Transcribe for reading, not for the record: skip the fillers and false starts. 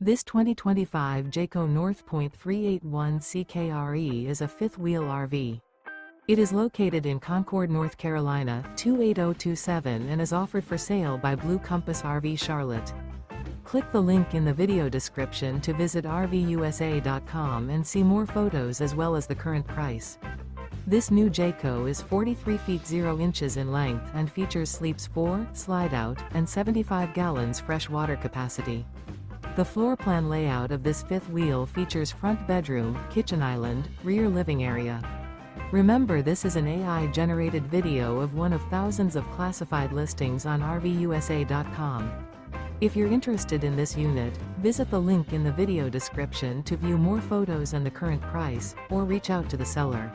This 2025 Jayco North Point 381 CKRE is a fifth-wheel RV. It is located in Concord, North Carolina, 28027 and is offered for sale by Blue Compass RV Charlotte. Click the link in the video description to visit RVUSA.com and see more photos as well as the current price. This new Jayco is 43 feet 0 inches in length and features sleeps 4, slide-out, and 75 gallons fresh water capacity. The floor plan layout of this fifth wheel features front bedroom, kitchen island, rear living area. Remember, this is an AI-generated video of one of thousands of classified listings on RVUSA.com. If you're interested in this unit, visit the link in the video description to view more photos and the current price, or reach out to the seller.